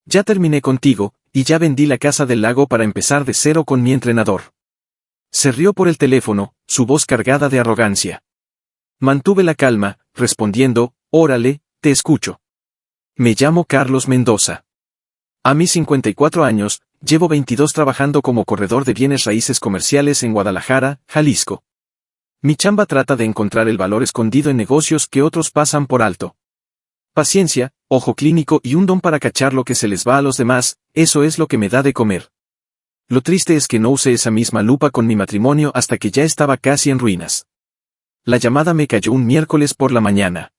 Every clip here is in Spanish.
Ya terminé contigo, y ya vendí la casa del lago para empezar de cero con mi entrenador. Se rió por el teléfono, su voz cargada de arrogancia. Mantuve la calma, respondiendo, órale, te escucho. Me llamo Carlos Mendoza. A mis 54 años, llevo 22 trabajando como corredor de bienes raíces comerciales en Guadalajara, Jalisco. Mi chamba trata de encontrar el valor escondido en negocios que otros pasan por alto. Paciencia, ojo clínico y un don para cachar lo que se les va a los demás, eso es lo que me da de comer. Lo triste es que no usé esa misma lupa con mi matrimonio hasta que ya estaba casi en ruinas. La llamada me cayó un miércoles por la mañana.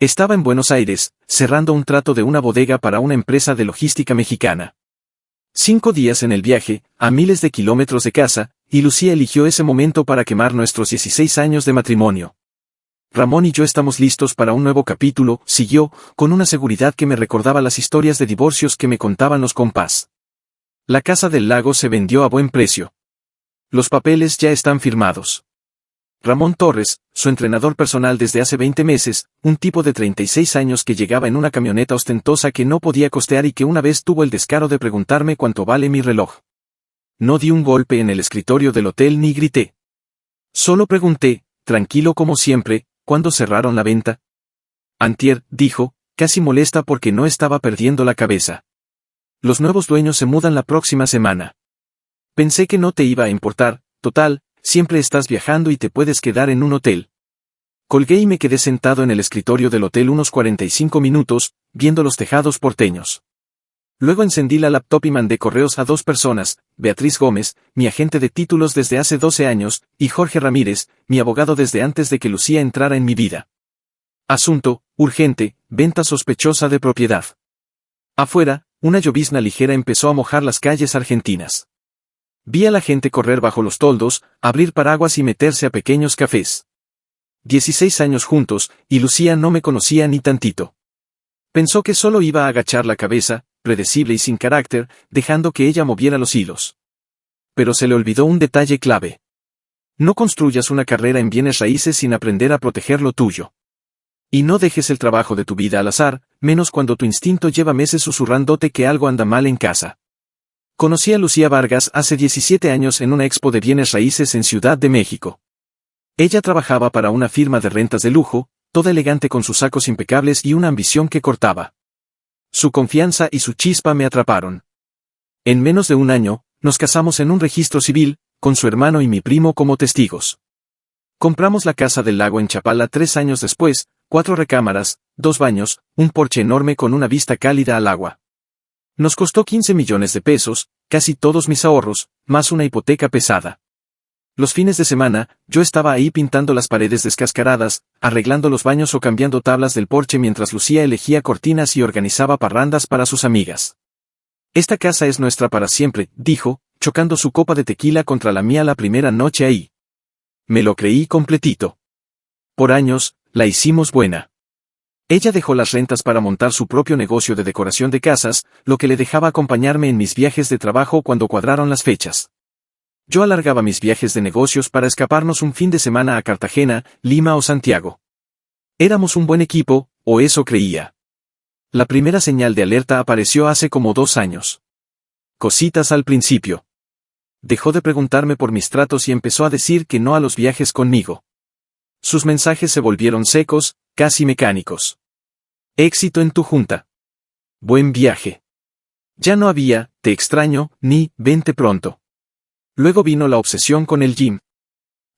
Estaba en Buenos Aires, cerrando un trato de una bodega para una empresa de logística mexicana. 5 días en el viaje, a miles de kilómetros de casa, y Lucía eligió ese momento para quemar nuestros 16 años de matrimonio. Ramón y yo estamos listos para un nuevo capítulo, siguió, con una seguridad que me recordaba las historias de divorcios que me contaban los compás. La casa del lago se vendió a buen precio. Los papeles ya están firmados. Ramón Torres, su entrenador personal desde hace 20 meses, un tipo de 36 años que llegaba en una camioneta ostentosa que no podía costear y que una vez tuvo el descaro de preguntarme cuánto vale mi reloj. No di un golpe en el escritorio del hotel ni grité. Solo pregunté, tranquilo como siempre, ¿cuándo cerraron la venta? Antier, dijo, casi molesta porque no estaba perdiendo la cabeza. Los nuevos dueños se mudan la próxima semana. Pensé que no te iba a importar, total, siempre estás viajando y te puedes quedar en un hotel. Colgué y me quedé sentado en el escritorio del hotel unos 45 minutos, viendo los tejados porteños. Luego encendí la laptop y mandé correos a 2 personas, Beatriz Gómez, mi agente de títulos desde hace 12 años, y Jorge Ramírez, mi abogado desde antes de que Lucía entrara en mi vida. Asunto, urgente, venta sospechosa de propiedad. Afuera, una llovizna ligera empezó a mojar las calles argentinas. Vi a la gente correr bajo los toldos, abrir paraguas y meterse a pequeños cafés. 16 años juntos, y Lucía no me conocía ni tantito. Pensó que solo iba a agachar la cabeza, predecible y sin carácter, dejando que ella moviera los hilos. Pero se le olvidó un detalle clave. No construyas una carrera en bienes raíces sin aprender a proteger lo tuyo. Y no dejes el trabajo de tu vida al azar, menos cuando tu instinto lleva meses susurrándote que algo anda mal en casa. Conocí a Lucía Vargas hace 17 años en una expo de bienes raíces en Ciudad de México. Ella trabajaba para una firma de rentas de lujo, toda elegante con sus sacos impecables y una ambición que cortaba. Su confianza y su chispa me atraparon. En menos de un año, nos casamos en un registro civil, con su hermano y mi primo como testigos. Compramos la casa del lago en Chapala 3 años después, 4 recámaras, 2 baños, un porche enorme con una vista cálida al agua. Nos costó 15 millones de pesos, casi todos mis ahorros, más una hipoteca pesada. Los fines de semana, yo estaba ahí pintando las paredes descascaradas, arreglando los baños o cambiando tablas del porche mientras Lucía elegía cortinas y organizaba parrandas para sus amigas. Esta casa es nuestra para siempre, dijo, chocando su copa de tequila contra la mía la primera noche ahí. Me lo creí completito. Por años, la hicimos buena. Ella dejó las rentas para montar su propio negocio de decoración de casas, lo que le dejaba acompañarme en mis viajes de trabajo cuando cuadraron las fechas. Yo alargaba mis viajes de negocios para escaparnos un fin de semana a Cartagena, Lima o Santiago. Éramos un buen equipo, o eso creía. La primera señal de alerta apareció hace como 2 años. Cositas al principio. Dejó de preguntarme por mis tratos y empezó a decir que no a los viajes conmigo. Sus mensajes se volvieron secos, casi mecánicos. Éxito en tu junta. Buen viaje. Ya no había, te extraño, ni, vente pronto. Luego vino la obsesión con el gym.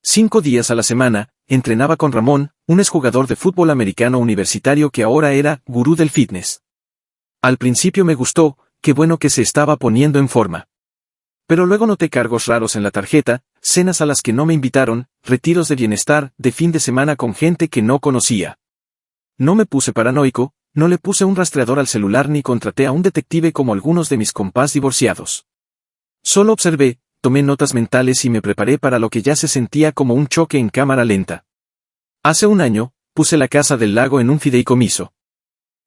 5 días a la semana, entrenaba con Ramón, un exjugador de fútbol americano universitario que ahora era gurú del fitness. Al principio me gustó, qué bueno que se estaba poniendo en forma. Pero luego noté cargos raros en la tarjeta, cenas a las que no me invitaron, retiros de bienestar, de fin de semana con gente que no conocía. No me puse paranoico, no le puse un rastreador al celular ni contraté a un detective como algunos de mis compás divorciados. Solo observé, tomé notas mentales y me preparé para lo que ya se sentía como un choque en cámara lenta. Hace un año, puse la casa del lago en un fideicomiso.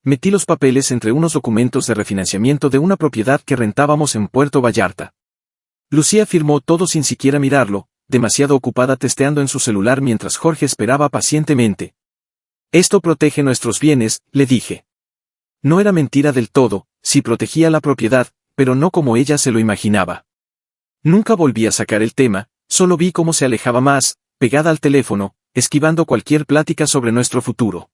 Metí los papeles entre unos documentos de refinanciamiento de una propiedad que rentábamos en Puerto Vallarta. Lucía firmó todo sin siquiera mirarlo, demasiado ocupada testeando en su celular mientras Jorge esperaba pacientemente. Esto protege nuestros bienes, le dije. No era mentira del todo, sí protegía la propiedad, pero no como ella se lo imaginaba. Nunca volví a sacar el tema, solo vi cómo se alejaba más, pegada al teléfono, esquivando cualquier plática sobre nuestro futuro.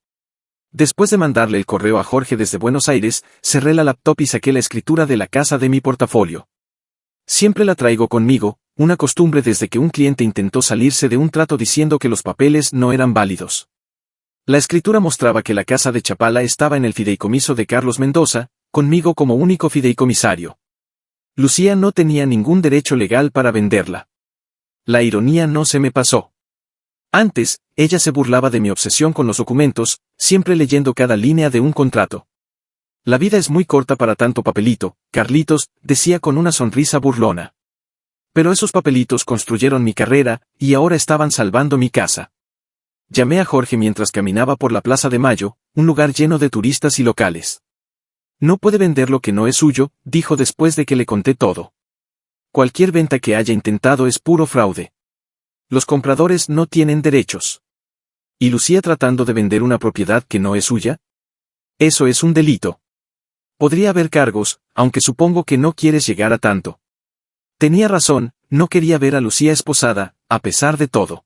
Después de mandarle el correo a Jorge desde Buenos Aires, cerré la laptop y saqué la escritura de la casa de mi portafolio. Siempre la traigo conmigo, una costumbre desde que un cliente intentó salirse de un trato diciendo que los papeles no eran válidos. La escritura mostraba que la casa de Chapala estaba en el fideicomiso de Carlos Mendoza, conmigo como único fideicomisario. Lucía no tenía ningún derecho legal para venderla. La ironía no se me pasó. Antes, ella se burlaba de mi obsesión con los documentos, siempre leyendo cada línea de un contrato. La vida es muy corta para tanto papelito, Carlitos, decía con una sonrisa burlona. Pero esos papelitos construyeron mi carrera, y ahora estaban salvando mi casa. Llamé a Jorge mientras caminaba por la Plaza de Mayo, un lugar lleno de turistas y locales. No puede vender lo que no es suyo, dijo después de que le conté todo. Cualquier venta que haya intentado es puro fraude. Los compradores no tienen derechos. ¿Y Lucía tratando de vender una propiedad que no es suya? Eso es un delito. Podría haber cargos, aunque supongo que no quieres llegar a tanto. Tenía razón, no quería ver a Lucía esposada, a pesar de todo.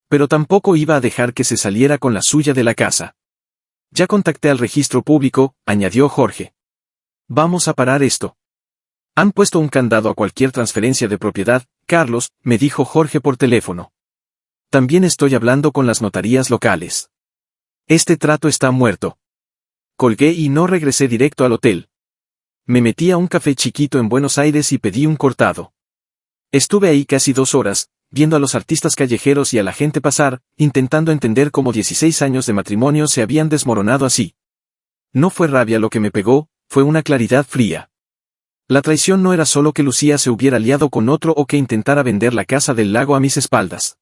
Pero tampoco iba a dejar que se saliera con la suya de la casa. Ya contacté al registro público, añadió Jorge. Vamos a parar esto. Han puesto un candado a cualquier transferencia de propiedad, Carlos, me dijo Jorge por teléfono. También estoy hablando con las notarías locales. Este trato está muerto. Colgué y no regresé directo al hotel. Me metí a un café chiquito en Buenos Aires y pedí un cortado. Estuve ahí casi 2 horas, viendo a los artistas callejeros y a la gente pasar, intentando entender cómo 16 años de matrimonio se habían desmoronado así. No fue rabia lo que me pegó, fue una claridad fría. La traición no era solo que Lucía se hubiera liado con otro o que intentara vender la casa del lago a mis espaldas.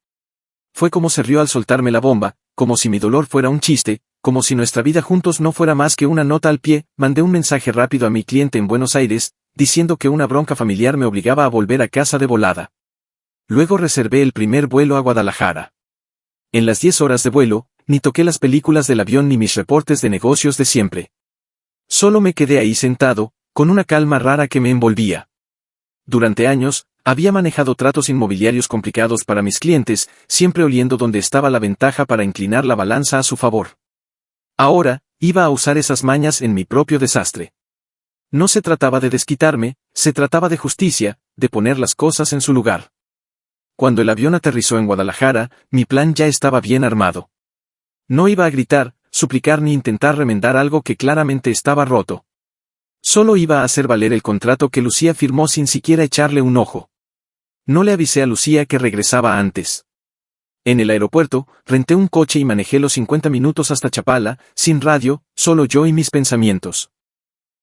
Fue como se rió al soltarme la bomba, como si mi dolor fuera un chiste, como si nuestra vida juntos no fuera más que una nota al pie. Mandé un mensaje rápido a mi cliente en Buenos Aires, diciendo que una bronca familiar me obligaba a volver a casa de volada. Luego reservé el primer vuelo a Guadalajara. En las 10 horas de vuelo, ni toqué las películas del avión ni mis reportes de negocios de siempre. Solo me quedé ahí sentado, con una calma rara que me envolvía. Durante años, había manejado tratos inmobiliarios complicados para mis clientes, siempre oliendo dónde estaba la ventaja para inclinar la balanza a su favor. Ahora, iba a usar esas mañas en mi propio desastre. No se trataba de desquitarme, se trataba de justicia, de poner las cosas en su lugar. Cuando el avión aterrizó en Guadalajara, mi plan ya estaba bien armado. No iba a gritar, suplicar ni intentar remendar algo que claramente estaba roto. Solo iba a hacer valer el contrato que Lucía firmó sin siquiera echarle un ojo. No le avisé a Lucía que regresaba antes. En el aeropuerto, renté un coche y manejé los 50 minutos hasta Chapala, sin radio, solo yo y mis pensamientos.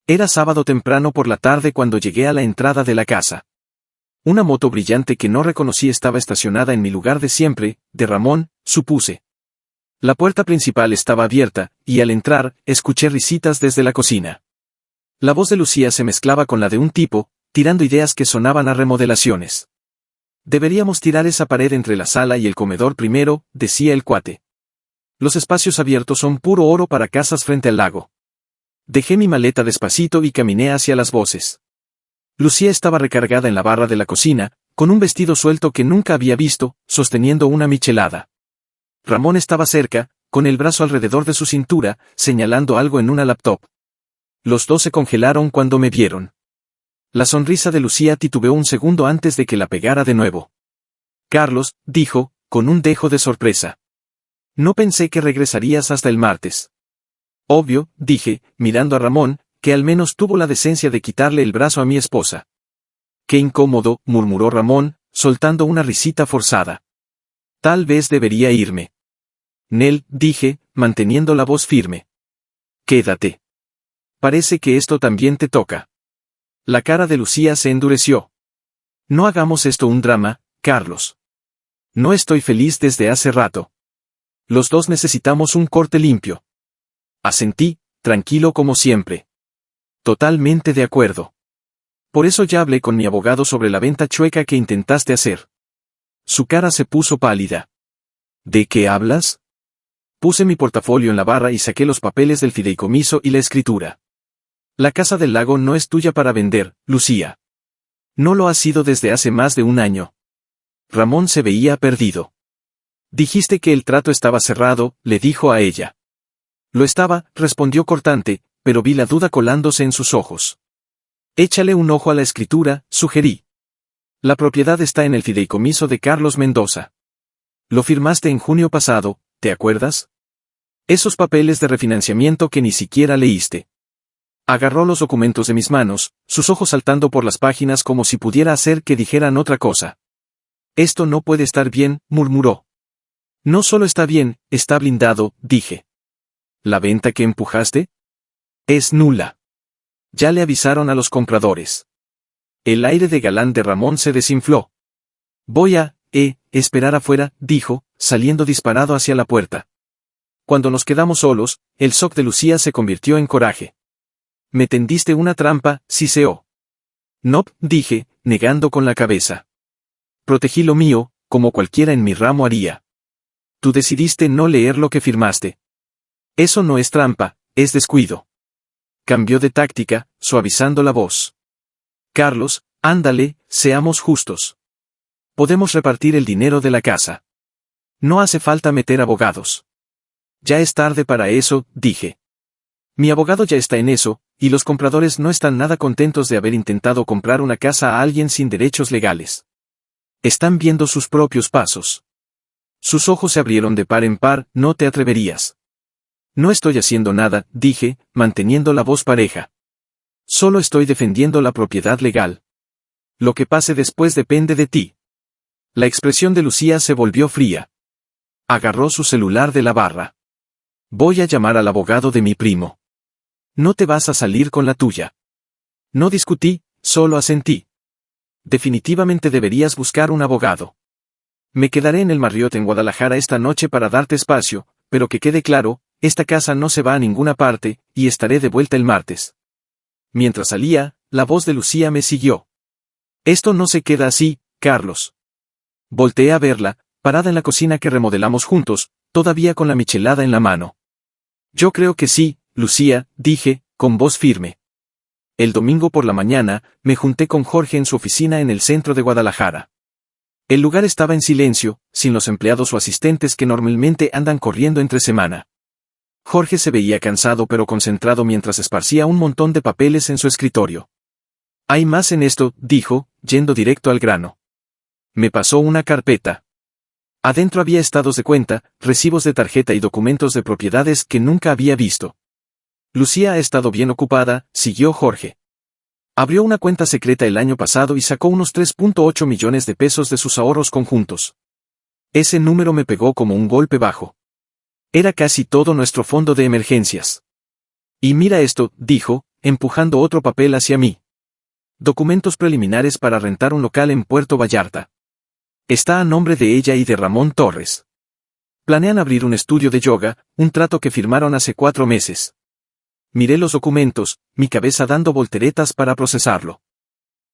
Era sábado temprano por la tarde cuando llegué a la entrada de la casa. Una moto brillante que no reconocí estaba estacionada en mi lugar de siempre, de Ramón, supuse. La puerta principal estaba abierta, y al entrar, escuché risitas desde la cocina. La voz de Lucía se mezclaba con la de un tipo, tirando ideas que sonaban a remodelaciones. Deberíamos tirar esa pared entre la sala y el comedor primero, decía el cuate. Los espacios abiertos son puro oro para casas frente al lago. Dejé mi maleta despacito y caminé hacia las voces. Lucía estaba recargada en la barra de la cocina, con un vestido suelto que nunca había visto, sosteniendo una michelada. Ramón estaba cerca, con el brazo alrededor de su cintura, señalando algo en una laptop. Los dos se congelaron cuando me vieron. La sonrisa de Lucía titubeó un segundo antes de que la pegara de nuevo. Carlos, dijo, con un dejo de sorpresa. No pensé que regresarías hasta el martes. Obvio, dije, mirando a Ramón, que al menos tuvo la decencia de quitarle el brazo a mi esposa. Qué incómodo, murmuró Ramón, soltando una risita forzada. Tal vez debería irme. Nel, dije, manteniendo la voz firme. Quédate. Parece que esto también te toca. La cara de Lucía se endureció. No hagamos esto un drama, Carlos. No estoy feliz desde hace rato. Los dos necesitamos un corte limpio. Asentí, tranquilo como siempre. Totalmente de acuerdo. Por eso ya hablé con mi abogado sobre la venta chueca que intentaste hacer. Su cara se puso pálida. ¿De qué hablas? Puse mi portafolio en la barra y saqué los papeles del fideicomiso y la escritura. La casa del lago no es tuya para vender, Lucía. No lo ha sido desde hace más de un año. Ramón se veía perdido. Dijiste que el trato estaba cerrado, le dijo a ella. Lo estaba, respondió cortante, pero vi la duda colándose en sus ojos. Échale un ojo a la escritura, sugerí. La propiedad está en el fideicomiso de Carlos Mendoza. Lo firmaste en junio pasado, ¿te acuerdas? Esos papeles de refinanciamiento que ni siquiera leíste. Agarró los documentos de mis manos, sus ojos saltando por las páginas como si pudiera hacer que dijeran otra cosa. Esto no puede estar bien, murmuró. No solo está bien, está blindado, dije. ¿La venta que empujaste? Es nula. Ya le avisaron a los compradores. El aire de galán de Ramón se desinfló. Voy a, esperar afuera, dijo, saliendo disparado hacia la puerta. Cuando nos quedamos solos, el shock de Lucía se convirtió en coraje. Me tendiste una trampa, siseó. No, dije, negando con la cabeza. Protegí lo mío, como cualquiera en mi ramo haría. Tú decidiste no leer lo que firmaste. Eso no es trampa, es descuido. Cambió de táctica, suavizando la voz. Carlos, ándale, seamos justos. Podemos repartir el dinero de la casa. No hace falta meter abogados. Ya es tarde para eso, dije. Mi abogado ya está en eso, y los compradores no están nada contentos de haber intentado comprar una casa a alguien sin derechos legales. Están viendo sus propios pasos. Sus ojos se abrieron de par en par, no te atreverías. No estoy haciendo nada, dije, manteniendo la voz pareja. Solo estoy defendiendo la propiedad legal. Lo que pase después depende de ti. La expresión de Lucía se volvió fría. Agarró su celular de la barra. Voy a llamar al abogado de mi primo. No te vas a salir con la tuya. No discutí, solo asentí. Definitivamente deberías buscar un abogado. Me quedaré en el Marriott en Guadalajara esta noche para darte espacio, pero que quede claro, esta casa no se va a ninguna parte, y estaré de vuelta el martes. Mientras salía, la voz de Lucía me siguió. Esto no se queda así, Carlos. Volteé a verla, parada en la cocina que remodelamos juntos, todavía con la michelada en la mano. Yo creo que sí, Lucía, dije, con voz firme. El domingo por la mañana, me junté con Jorge en su oficina en el centro de Guadalajara. El lugar estaba en silencio, sin los empleados o asistentes que normalmente andan corriendo entre semana. Jorge se veía cansado pero concentrado mientras esparcía un montón de papeles en su escritorio. Hay más en esto, dijo, yendo directo al grano. Me pasó una carpeta. Adentro había estados de cuenta, recibos de tarjeta y documentos de propiedades que nunca había visto. Lucía ha estado bien ocupada, siguió Jorge. Abrió una cuenta secreta el año pasado y sacó unos 3.8 millones de pesos de sus ahorros conjuntos. Ese número me pegó como un golpe bajo. Era casi todo nuestro fondo de emergencias. Y mira esto, dijo, empujando otro papel hacia mí. Documentos preliminares para rentar un local en Puerto Vallarta. Está a nombre de ella y de Ramón Torres. Planean abrir un estudio de yoga, un trato que firmaron hace 4 meses. Miré los documentos, mi cabeza dando volteretas para procesarlo.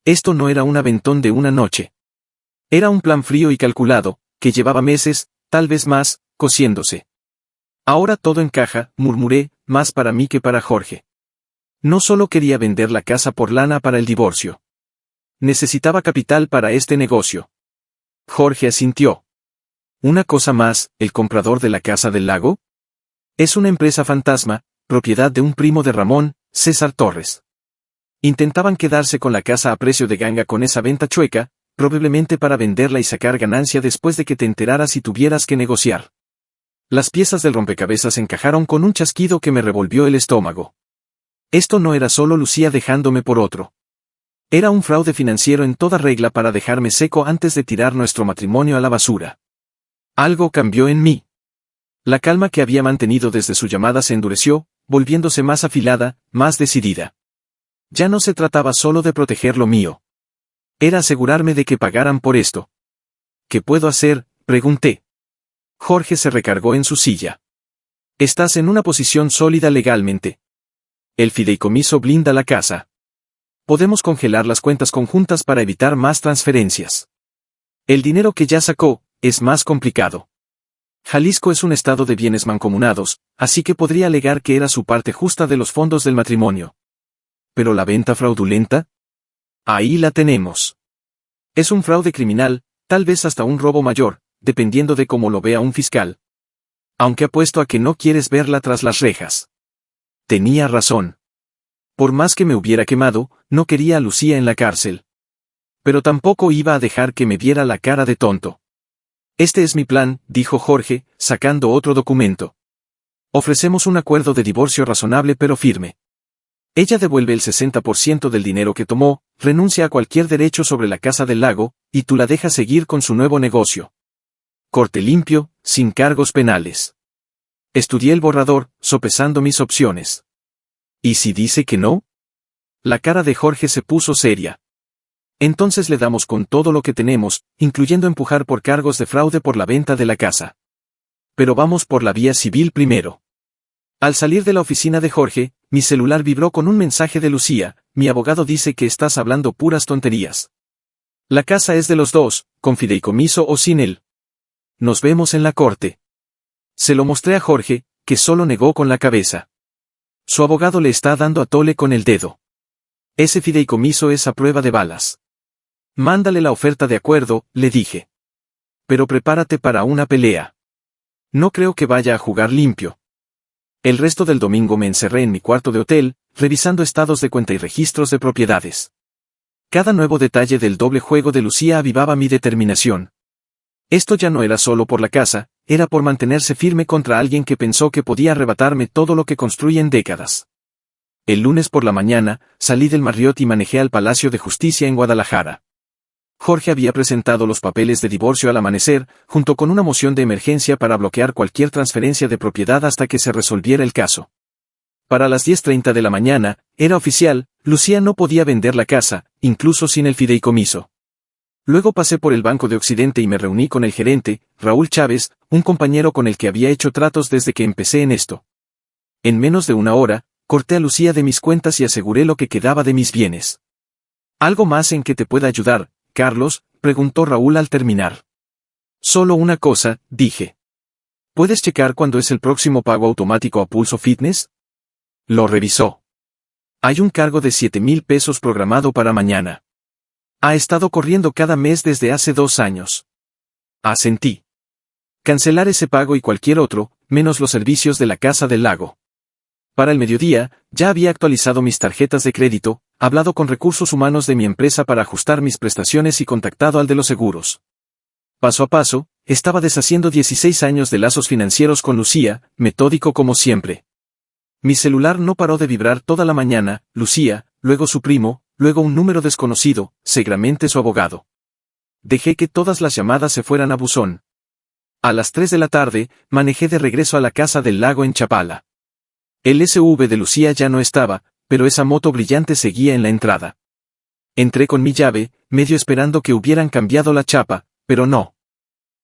Esto no era un aventón de una noche. Era un plan frío y calculado, que llevaba meses, tal vez más, cociéndose. Ahora todo encaja, murmuré, más para mí que para Jorge. No solo quería vender la casa por lana para el divorcio. Necesitaba capital para este negocio. Jorge asintió. Una cosa más, ¿el comprador de la Casa del Lago? Es una empresa fantasma, propiedad de un primo de Ramón, César Torres. Intentaban quedarse con la casa a precio de ganga con esa venta chueca, probablemente para venderla y sacar ganancia después de que te enteraras y tuvieras que negociar. Las piezas del rompecabezas encajaron con un chasquido que me revolvió el estómago. Esto no era solo Lucía dejándome por otro. Era un fraude financiero en toda regla para dejarme seco antes de tirar nuestro matrimonio a la basura. Algo cambió en mí. La calma que había mantenido desde su llamada se endureció, volviéndose más afilada, más decidida. Ya no se trataba solo de proteger lo mío. Era asegurarme de que pagaran por esto. ¿Qué puedo hacer?, pregunté. Jorge se recargó en su silla. Estás en una posición sólida legalmente. El fideicomiso blinda la casa. Podemos congelar las cuentas conjuntas para evitar más transferencias. El dinero que ya sacó, es más complicado. Jalisco es un estado de bienes mancomunados, así que podría alegar que era su parte justa de los fondos del matrimonio. ¿Pero la venta fraudulenta? Ahí la tenemos. Es un fraude criminal, tal vez hasta un robo mayor, dependiendo de cómo lo vea un fiscal. Aunque apuesto a que no quieres verla tras las rejas. Tenía razón. Por más que me hubiera quemado, no quería a Lucía en la cárcel. Pero tampoco iba a dejar que me viera la cara de tonto. Este es mi plan, dijo Jorge, sacando otro documento. Ofrecemos un acuerdo de divorcio razonable pero firme. Ella devuelve el 60% del dinero que tomó, renuncia a cualquier derecho sobre la Casa del Lago, y tú la dejas seguir con su nuevo negocio. Corte limpio, sin cargos penales. Estudié el borrador, sopesando mis opciones. ¿Y si dice que no? La cara de Jorge se puso seria. Entonces le damos con todo lo que tenemos, incluyendo empujar por cargos de fraude por la venta de la casa. Pero vamos por la vía civil primero. Al salir de la oficina de Jorge, mi celular vibró con un mensaje de Lucía: mi abogado dice que estás hablando puras tonterías. La casa es de los dos, con fideicomiso o sin él. Nos vemos en la corte. Se lo mostré a Jorge, que solo negó con la cabeza. Su abogado le está dando a tole con el dedo. Ese fideicomiso es a prueba de balas. Mándale la oferta de acuerdo, le dije. Pero prepárate para una pelea. No creo que vaya a jugar limpio. El resto del domingo me encerré en mi cuarto de hotel, revisando estados de cuenta y registros de propiedades. Cada nuevo detalle del doble juego de Lucía avivaba mi determinación. Esto ya no era solo por la casa, era por mantenerse firme contra alguien que pensó que podía arrebatarme todo lo que construí en décadas. El lunes por la mañana, salí del Marriott y manejé al Palacio de Justicia en Guadalajara. Jorge había presentado los papeles de divorcio al amanecer, junto con una moción de emergencia para bloquear cualquier transferencia de propiedad hasta que se resolviera el caso. Para las 10:30 de la mañana, era oficial, Lucía no podía vender la casa, incluso sin el fideicomiso. Luego pasé por el Banco de Occidente y me reuní con el gerente, Raúl Chávez, un compañero con el que había hecho tratos desde que empecé en esto. En menos de una hora, corté a Lucía de mis cuentas y aseguré lo que quedaba de mis bienes. ¿Algo más en que te pueda ayudar, Carlos?, preguntó Raúl al terminar. Solo una cosa, dije. ¿Puedes checar cuándo es el próximo pago automático a Pulso Fitness? Lo revisó. Hay un cargo de 7,000 pesos programado para mañana. Ha estado corriendo cada mes desde hace 2 años. Asentí. Cancelar ese pago y cualquier otro, menos los servicios de la Casa del Lago. Para el mediodía, ya había actualizado mis tarjetas de crédito, hablado con recursos humanos de mi empresa para ajustar mis prestaciones y contactado al de los seguros. Paso a paso, estaba deshaciendo 16 años de lazos financieros con Lucía, metódico como siempre. Mi celular no paró de vibrar toda la mañana, Lucía, luego su primo, luego un número desconocido, seguramente su abogado. Dejé que todas las llamadas se fueran a buzón. A las 3 de la tarde, manejé de regreso a la Casa del Lago en Chapala. El SUV de Lucía ya no estaba, pero esa moto brillante seguía en la entrada. Entré con mi llave, medio esperando que hubieran cambiado la chapa, pero no.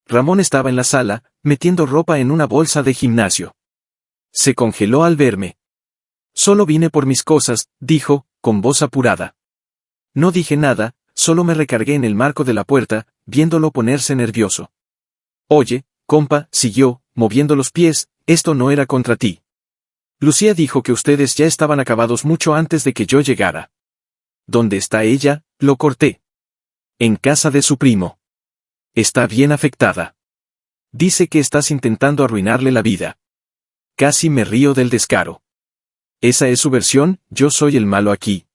Ramón estaba en la sala, metiendo ropa en una bolsa de gimnasio. Se congeló al verme. Solo vine por mis cosas, dijo, con voz apurada. No dije nada, solo me recargué en el marco de la puerta, viéndolo ponerse nervioso. Oye, compa, siguió, moviendo los pies, esto no era contra ti. Lucía dijo que ustedes ya estaban acabados mucho antes de que yo llegara. ¿Dónde está ella? Lo corté. En casa de su primo. Está bien afectada. Dice que estás intentando arruinarle la vida. Casi me río del descaro. Esa es su versión, yo soy el malo aquí.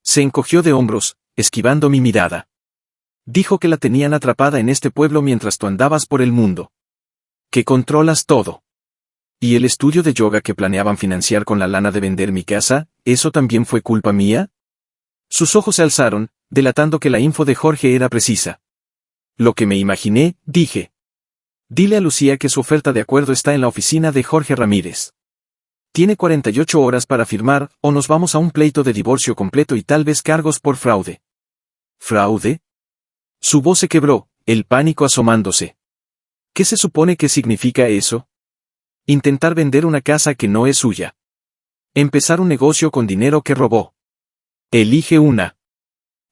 Se encogió de hombros, esquivando mi mirada. Dijo que la tenían atrapada en este pueblo mientras tú andabas por el mundo. Que controlas todo. ¿Y el estudio de yoga que planeaban financiar con la lana de vender mi casa, eso también fue culpa mía? Sus ojos se alzaron, delatando que la info de Jorge era precisa. Lo que me imaginé, dije. Dile a Lucía que su oferta de acuerdo está en la oficina de Jorge Ramírez. Tiene 48 horas para firmar, o nos vamos a un pleito de divorcio completo y tal vez cargos por fraude. ¿Fraude? Su voz se quebró, el pánico asomándose. ¿Qué se supone que significa eso? Intentar vender una casa que no es suya. Empezar un negocio con dinero que robó. Elige una.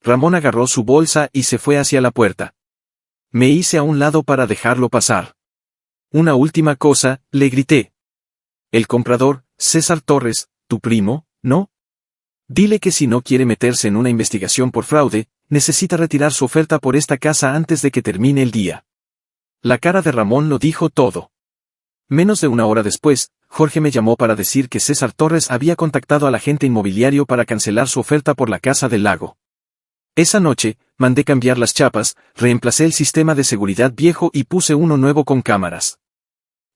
Ramón agarró su bolsa y se fue hacia la puerta. Me hice a un lado para dejarlo pasar. Una última cosa, le grité. El comprador, César Torres, tu primo, ¿no? Dile que si no quiere meterse en una investigación por fraude, necesita retirar su oferta por esta casa antes de que termine el día. La cara de Ramón lo dijo todo. Menos de una hora después, Jorge me llamó para decir que César Torres había contactado al agente inmobiliario para cancelar su oferta por la Casa del Lago. Esa noche, mandé cambiar las chapas, reemplacé el sistema de seguridad viejo y puse uno nuevo con cámaras.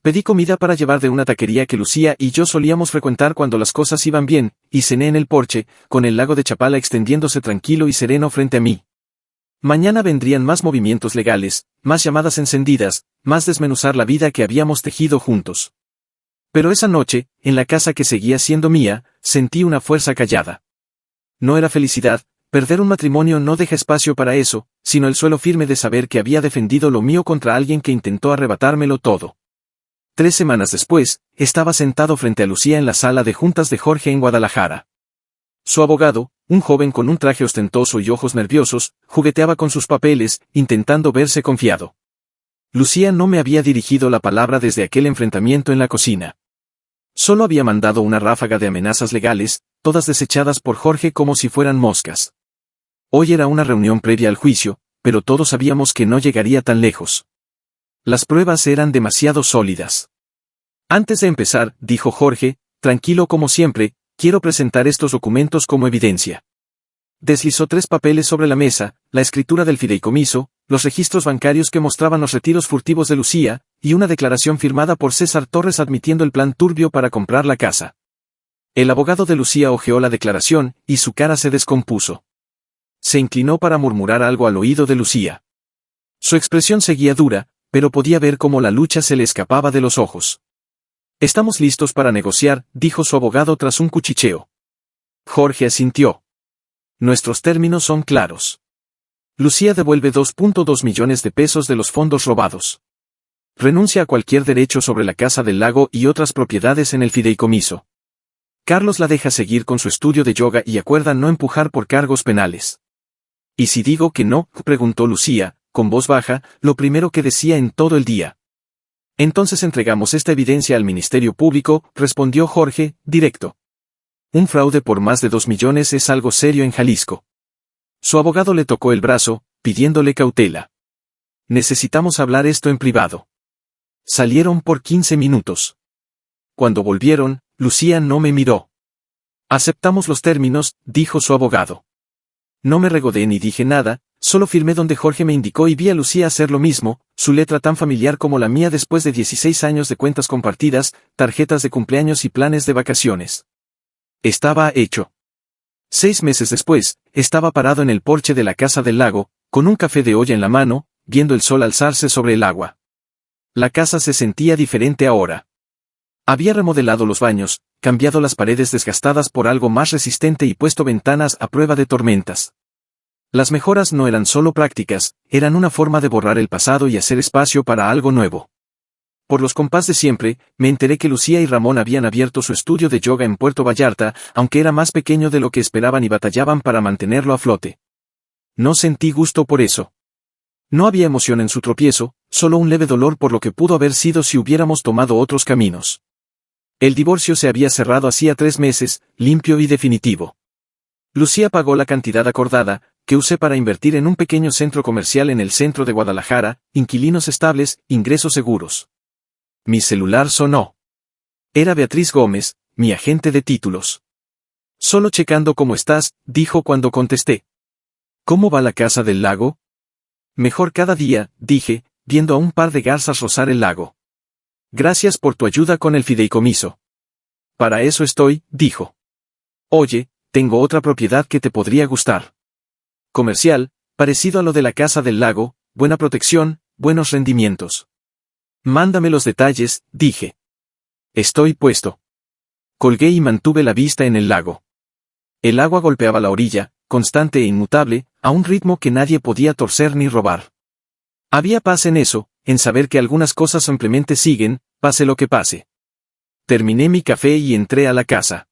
Pedí comida para llevar de una taquería que Lucía y yo solíamos frecuentar cuando las cosas iban bien, y cené en el porche, con el lago de Chapala extendiéndose tranquilo y sereno frente a mí. Mañana vendrían más movimientos legales, más llamadas encendidas, más desmenuzar la vida que habíamos tejido juntos. Pero esa noche, en la casa que seguía siendo mía, sentí una fuerza callada. No era felicidad, perder un matrimonio no deja espacio para eso, sino el suelo firme de saber que había defendido lo mío contra alguien que intentó arrebatármelo todo. 3 semanas después, estaba sentado frente a Lucía en la sala de juntas de Jorge en Guadalajara. Su abogado, un joven con un traje ostentoso y ojos nerviosos, jugueteaba con sus papeles, intentando verse confiado. Lucía no me había dirigido la palabra desde aquel enfrentamiento en la cocina. Solo había mandado una ráfaga de amenazas legales, todas desechadas por Jorge como si fueran moscas. Hoy era una reunión previa al juicio, pero todos sabíamos que no llegaría tan lejos. Las pruebas eran demasiado sólidas. Antes de empezar, dijo Jorge, tranquilo como siempre, quiero presentar estos documentos como evidencia. Deslizó 3 papeles sobre la mesa, la escritura del fideicomiso, los registros bancarios que mostraban los retiros furtivos de Lucía, y una declaración firmada por César Torres admitiendo el plan turbio para comprar la casa. El abogado de Lucía hojeó la declaración, y su cara se descompuso. Se inclinó para murmurar algo al oído de Lucía. Su expresión seguía dura, pero podía ver cómo la lucha se le escapaba de los ojos. Estamos listos para negociar, dijo su abogado tras un cuchicheo. Jorge asintió. Nuestros términos son claros. Lucía devuelve 2.2 millones de pesos de los fondos robados. Renuncia a cualquier derecho sobre la Casa del Lago y otras propiedades en el fideicomiso. Carlos la deja seguir con su estudio de yoga y acuerda no empujar por cargos penales. ¿Y si digo que no?, preguntó Lucía, con voz baja, lo primero que decía en todo el día. Entonces entregamos esta evidencia al Ministerio Público, respondió Jorge, directo. Un fraude por más de 2 millones es algo serio en Jalisco. Su abogado le tocó el brazo, pidiéndole cautela. Necesitamos hablar esto en privado. Salieron por 15 minutos. Cuando volvieron, Lucía no me miró. Aceptamos los términos, dijo su abogado. No me regodé ni dije nada, solo firmé donde Jorge me indicó y vi a Lucía hacer lo mismo, su letra tan familiar como la mía después de 16 años de cuentas compartidas, tarjetas de cumpleaños y planes de vacaciones. Estaba hecho. 6 meses después, estaba parado en el porche de la Casa del Lago, con un café de olla en la mano, viendo el sol alzarse sobre el agua. La casa se sentía diferente ahora. Había remodelado los baños, cambiado las paredes desgastadas por algo más resistente y puesto ventanas a prueba de tormentas. Las mejoras no eran solo prácticas, eran una forma de borrar el pasado y hacer espacio para algo nuevo. Por los compás de siempre, me enteré que Lucía y Ramón habían abierto su estudio de yoga en Puerto Vallarta, aunque era más pequeño de lo que esperaban y batallaban para mantenerlo a flote. No sentí gusto por eso. No había emoción en su tropiezo, solo un leve dolor por lo que pudo haber sido si hubiéramos tomado otros caminos. El divorcio se había cerrado hacía 3 meses, limpio y definitivo. Lucía pagó la cantidad acordada, que usé para invertir en un pequeño centro comercial en el centro de Guadalajara, inquilinos estables, ingresos seguros. Mi celular sonó. Era Beatriz Gómez, mi agente de títulos. Solo checando cómo estás, dijo cuando contesté. ¿Cómo va la Casa del Lago? Mejor cada día, dije, viendo a un par de garzas rozar el lago. Gracias por tu ayuda con el fideicomiso. Para eso estoy, dijo. Oye, tengo otra propiedad que te podría gustar. Comercial, parecido a lo de la Casa del Lago, buena protección, buenos rendimientos. Mándame los detalles, dije. Estoy puesto. Colgué y mantuve la vista en el lago. El agua golpeaba la orilla, constante e inmutable, a un ritmo que nadie podía torcer ni robar. Había paz en eso, en saber que algunas cosas simplemente siguen, pase lo que pase. Terminé mi café y entré a la casa.